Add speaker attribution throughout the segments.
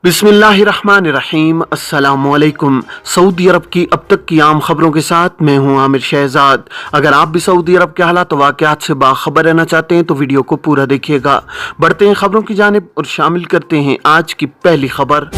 Speaker 1: बिस्मिल्लाहिर्रहमानिर्रहीम। अस्सलामुअलैकुम। सऊदी अरब की अब तक की आम खबरों के साथ मैं हूं आमिर शहजाद। अगर आप भी सऊदी अरब के हालात वाक़यात से बाखबर रहना चाहते हैं तो वीडियो को पूरा देखिएगा। बढ़ते हैं खबरों की जानिब और शामिल करते हैं आज की पहली खबर।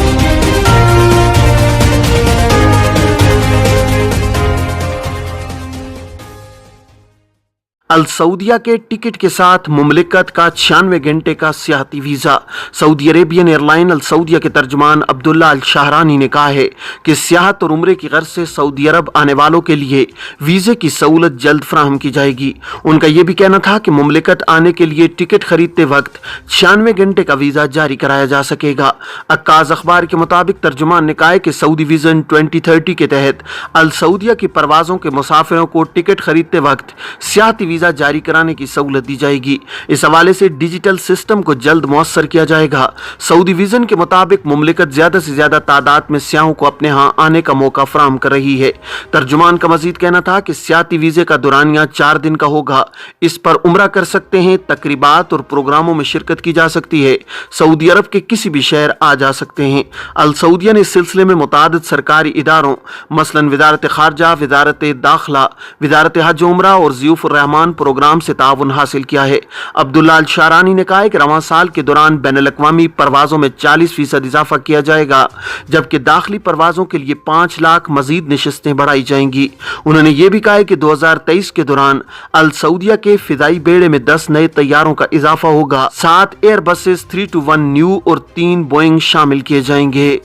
Speaker 1: अल सऊदिया के टिकट के साथ मुमलिकत का 96 घंटे का सियाहती वीज़ा। सऊदी अरेबियन एयरलाइन अल सऊदिया के तर्जुमान अब्दुल्ला अल शाहरानी ने कहा है कि सियाहत और उम्रे की गर्ज से सऊदी अरब आने वालों के लिए वीज़े की सहूलत जल्द फराहम की जाएगी। उनका यह भी कहना था कि मुमलिकत आने के लिए टिकट खरीदते वक्त 96 घंटे का वीज़ा जारी कराया जा सकेगा। अक्काज अखबार के मुताबिक तर्जुमान ने कहा है कि सऊदी विजन 2030 के तहत अल सऊदिया की परवाज़ों के मुसाफिरों को टिकट खरीदते वक्त सियाहती वीज़ा जारी कराने की सहूलत दी जाएगी। इस हवाले से डिजिटल सिस्टम को जल्द मुयस्सर किया जाएगा। सऊदी विजन के मुताबिक मुमलिकत ज्यादा से ज्यादा तादाद में सियाहों को अपने यहाँ आने का मौका फराहम कर रही है। तर्जुमान का मजीद कहना था कि सियाहती वीजे का दुरानिया 4 दिन का होगा। इस पर उम्रा कर सकते हैं, तकरीबात और प्रोग्रामों में शिरकत की जा सकती है। सऊदी अरब के किसी भी शहर आ जा सकते हैं। अल सऊदिया ने इस सिलसिले में मुतादिद सरकारी इदारों मसलन वजारत खारजा, वजारत दाखिला, वजारत हज उम्रा और ज़ियूफ़ुर रहमान प्रोग्राम से ताउन हासिल किया है। अब्दुल्ला अल शाहरानी ने कहा है कि रवां साल के दौरान बैनुल-अक़वामी परवाज़ों में 40% इजाफा किया जाएगा, जबकि दाखिली परवाज़ों के लिए 5 लाख मजीद नशिस्तें बढ़ाई जाएंगी। उन्होंने ये भी कहा है कि 2023 के दौरान अल सऊदिया के फिजाई बेड़े में 10 नए तैयारों का इजाफा होगा। 7 एयरबसेस 321 न्यू और 3 बोइंग शामिल किए जाएंगे।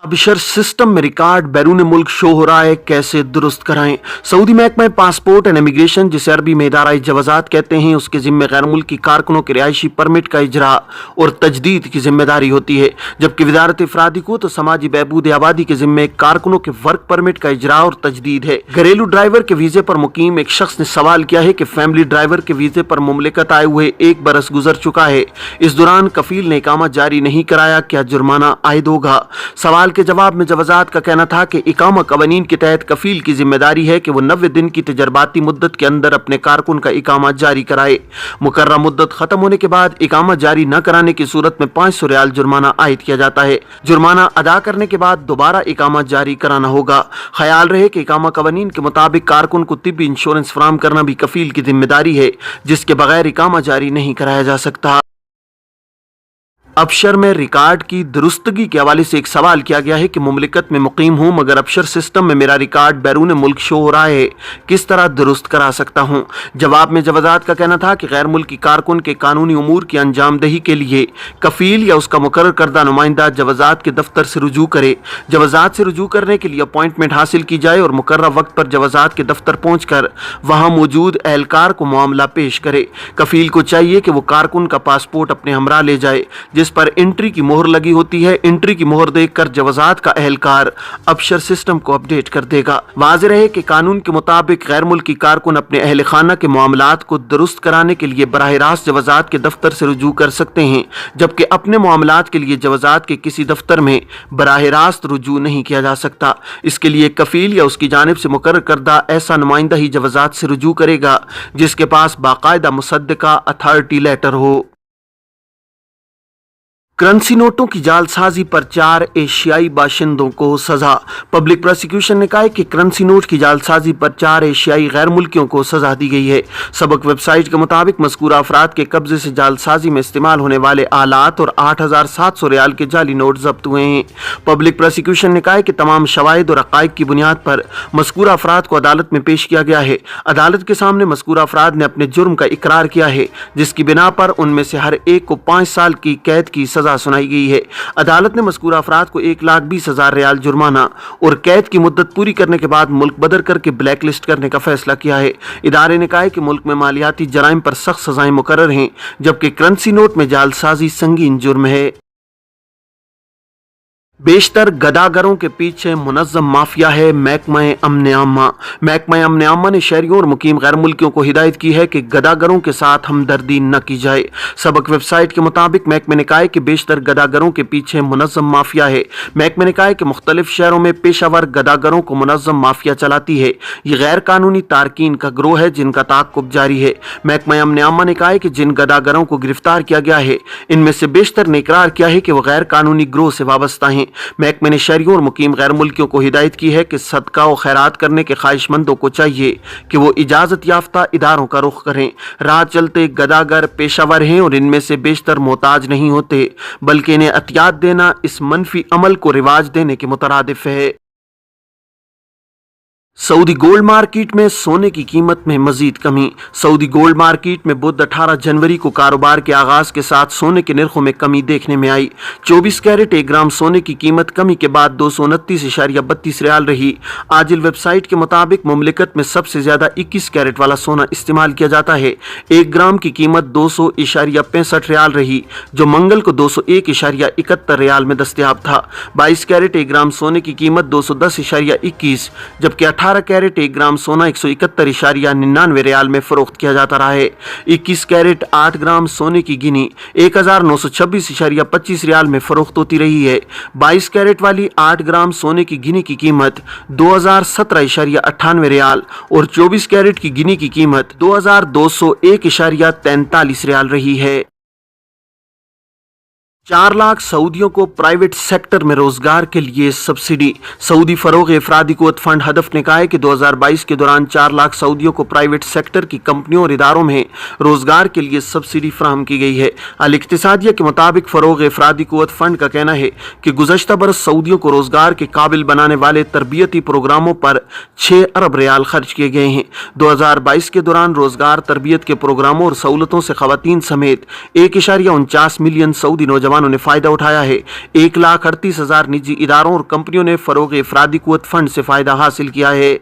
Speaker 1: अबशर सिस्टम में रिकॉर्ड बैरून मुल्क शो हो रहा है, कैसे दुरुस्त कराएं। सऊदी महकमा पासपोर्ट एंड इमिग्रेशन, जिसे अरबी में इदारा जवाजात कहते हैं, उसके जिम्मे गैर मुल्की कारकुनों के रिहायशी परमिट का इजरा और तजदीद की जिम्मेदारी होती है, जबकि वजारत इफरादी को तो समाजी बहबूद आबादी के जिम्मे कारकुनों के वर्क परमिट का इजरा और तजदीद है। घरेलू ड्राइवर के वीजे पर मुकीम एक शख्स ने सवाल किया है कि फैमिली ड्राइवर के वीजे पर मुमलिकत आए हुए 1 बरस गुजर चुका है, इस दौरान कफील ने इकामा जारी नहीं कराया, क्या जुर्माना आयद होगा? सवाल के जवाब में जवाजात का कहना था कि इकामा कवानीन के तहत कफील की जिम्मेदारी है कि वो 90 दिन की तजर्बाती मुद्दत के अंदर अपने कारकुन का इकामा जारी कराए। मुकर्रर मुद्दत खत्म होने के बाद इकामा जारी न कराने की सूरत में 500 रियाल जुर्माना आयद किया जाता है। जुर्माना अदा करने के बाद दोबारा इकामा जारी कराना होगा। ख्याल रहे कि इकामा कवानीन के मुताबिक कारकुन को तिब्बी इंश्योरेंस फराहम करना भी कफील की जिम्मेदारी है, जिसके बगैर इकामा जारी नहीं कराया जा सकता। अबशर में रिकॉर्ड की दुरुस्तगी के हवाले से एक सवाल किया गया है कि मुमलिकत में मुकीम हूँ मगर अबशर सिस्टम में मेरा रिकॉर्ड बैरून मुल्क शो हो रहा है, किस तरह दुरुस्त करा सकता हूँ? जवाब में जवाजात का कहना था कि गैर मुल्की कारकुन के कानूनी उमूर की अंजामदही के लिए कफील या उसका मुकर्रर करदा नुमाइंदा जवाजात के दफ्तर से रुजू करे। जवाजात से रुजू करने के लिए अपॉइंटमेंट हासिल की जाए और मुकर्रर वक्त पर जवाजात के दफ्तर पहुँच कर वहाँ मौजूद एहलकार को मामला पेश करे। कफील को चाहिए कि वो कारकुन का पासपोर्ट अपने हमरा ले जाए, जिस पर एंट्री की मोहर लगी होती है। एंट्री की मोहर देखकर जवाजात का एहलकार अबशर सिस्टम को अपडेट कर देगा। वाज़ेह रहे कि कानून के मुताबिक गैर मुल्की कारकुन अपने अहल खाना के मामलात को दुरुस्त कराने के लिए बराह रास्त जवाजात के दफ्तर से रुजू कर सकते हैं, जबकि अपने मामलात के लिए जवाजात के किसी दफ्तर में बराह रास्त रुजू नहीं किया जा सकता। इसके लिए कफील या उसकी जानिब से मुकर्रर करदा ऐसा नुमाइंदा ही जवाजात से रुजू करेगा जिसके पास बाकायदा मुसद्दका अथॉरिटी लेटर हो। करंसी नोटों की जालसाजी पर 4 एशियाई बाशिंदों को सजा। पब्लिक प्रोसिक्यूशन ने कहा है कि करंसी नोट की जालसाजी पर 4 एशियाई गैर मुल्कियों को सजा दी गई है। सबक वेबसाइट के मुताबिक मज़कूरा अफराद के कब्जे से जालसाजी में इस्तेमाल होने वाले आलात और 8700 रियाल के जाली नोट जब्त हुए हैं। पब्लिक प्रोसिक्यूशन ने कहा है कि तमाम शवाहिद और हक़ाइक़ की बुनियाद पर मज़कूरा अफराद को अदालत में पेश किया गया है। अदालत के सामने मज़कूरा अफराद ने अपने जुर्म का इकरार किया है, जिसकी बिना पर उनमें से हर एक को 5 साल की कैद की सजा सुनाई गई है। अदालत ने मज़कूरा अफराद को 1,20,000 रियाल जुर्माना और कैद की मुद्दत पूरी करने के बाद मुल्क बदर करके ब्लैक लिस्ट करने का फैसला किया है। इदारे ने कहा है कि मुल्क में मालियाती जराइम पर सख्त सजाएं मुकर्रर हैं, जबकि करंसी नोट में जालसाजी संगीन जुर्म है। बेशतर गदागरों के पीछे मुनज़्ज़म माफिया है। महकमा अमन आमा ने शहरियों और मुकीम गैर मुल्कियों को हिदायत की है कि गदागरों के साथ हमदर्दी न की जाए। सबक वेबसाइट के मुताबिक महकमे ने कहा है कि बेशतर गदागरों के पीछे मुनज़्ज़म माफिया है। महकमे ने कहा है कि मुख्तलिफ शहरों में पेशावर गदागरों को मुनज़्ज़म माफिया चलाती है। ये गैर कानूनी तारकीन का ग्रोह है जिनका ताक़ुब जारी है। महकमा अमन आमा ने कहा है कि जिन गदागरों को गिरफ्तार किया गया है इनमें से बेशतर ने इकरार किया है कि वह गैर कानूनी ग्रोह से वाबस्ता हैं। महकमे ने शहरियों और मुकीम गैर मुल्कियों को हिदायत की है कि सदका व खैरात करने के ख्वाहिशमंदों को चाहिए कि वो इजाज़त याफ्ता इदारों का रुख करें। राह चलते गदागर पेशावर हैं और इनमें से बेशतर मोहताज नहीं होते, बल्कि इन्हें अतियात देना इस मनफी अमल को रिवाज देने के मुतरादिफ है। सऊदी गोल्ड मार्केट में सोने की कीमत में मजीद कमी। सऊदी गोल्ड मार्केट में बुध 18 जनवरी को कारोबार के आगाज के साथ सोने के निर्खों में कमी देखने में आई। 24 कैरेट 1 ग्राम सोने की कीमत कमी के बाद 229.32 रियाल रही। आजिल वेबसाइट के मुताबिक मुमलिकत में सबसे ज्यादा 21 कैरेट वाला सोना इस्तेमाल किया जाता है। 1 ग्राम की कीमत 200.65 रियाल रही, जो मंगल को 201.71 रियाल में दस्तयाब था। 22 कैरेट 1 ग्राम सोने की कीमत 210.21, जबकि 18 कैरेट 1 ग्राम सोना 171.99 रियाल में फरोख्त किया जाता रहा है। 21 कैरेट 8 ग्राम सोने की गिनी 1926.25 रियाल में फरोख्त होती रही है। 22 कैरेट वाली 8 ग्राम सोने की गिनी की कीमत 2017.98 रियाल और 24 कैरेट की गिनी की कीमत 2201.43 रियाल रही है। 4 लाख सऊदियों को प्राइवेट सेक्टर में रोजगार के लिए सब्सिडी। सऊदी फरोग इफरादी कुव्वत फंड हदफ ने कहा है कि 2022 के दौरान 4 लाख सऊदियों को प्राइवेट सेक्टर की कंपनियों और इदारों में रोजगार के लिए सब्सिडी फराहम की गई है। अल इक्तिसादिया के मुताबिक फरोग इफरादी कुव्वत फंड का कहना है कि गुज़श्ता बरस सऊदियों को रोजगार के काबिल बनाने वाले तरबियती प्रोग्रामों पर 6 अरब रियाल खर्च किए गए हैं। 2022 के दौरान रोजगार तरबियत के प्रोग्रामों और सहूलतों से खवातीन समेत 1.49 मिलियन सऊदी नौजवान ने फायदा उठाया है। 1,38,000 निजी इदारों और कंपनियों ने फरोग इफरादी कुव्वत फंड से फायदा हासिल किया है।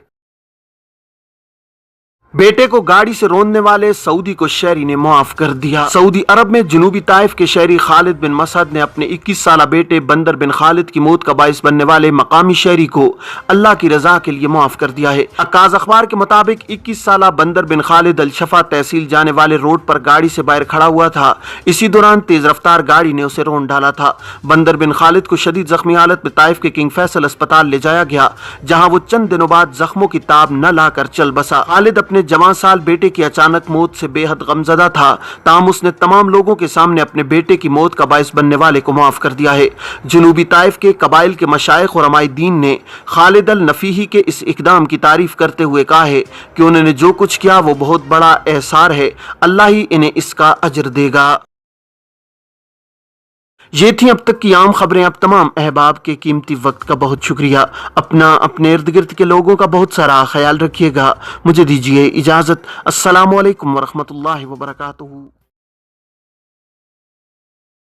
Speaker 1: बेटे को गाड़ी से रोंदने वाले सऊदी को शहरी ने मुआफ कर दिया। सऊदी अरब में जनूबी ताइफ के शहरी खालिद बिन मसद ने अपने 21 साल बेटे बंदर बिन खालिद की मौत का बाइस बनने वाले मकामी शहरी को अल्लाह की रजा के लिए मुआफ कर दिया है। अक्काज अखबार के मुताबिक 21 साल बंदर बिन खालिद अल-शफा तहसील जाने वाले रोड पर गाड़ी से बाहर खड़ा हुआ था। इसी दौरान तेज रफ्तार गाड़ी ने उसे रोंद डाला था। बंदर बिन खालिद को शदीद जख्मी हालत में ताइफ के किंग फैसल अस्पताल ले जाया गया, जहाँ वो चंद दिनों बाद जख्मों की ताब न लाकर चल बसा। खालिद अपने जवान साल बेटे की अचानक मौत से बेहद गमजदा था, ताहम उसने तमाम लोगों के सामने अपने बेटे की मौत का बाइस बनने वाले को माफ कर दिया है। जनूबी ताइफ के कबाइल के मशाइख और अमायदीन ने खालिद अल नफीही के इस इकदाम की तारीफ करते हुए कहा है कि उन्होंने जो कुछ किया वो बहुत बड़ा एहसार है, अल्लाह ही इन्हें इसका अजर देगा। ये थी अब तक की आम खबरें। अब तमाम अहबाब के कीमती वक्त का बहुत शुक्रिया। अपना अपने इर्द गिर्द के लोगों का बहुत सारा ख्याल रखिएगा। मुझे दीजिए इजाज़त। अस्सलामु अलैकुम वरहमतुल्लाहि वबरकातुहू।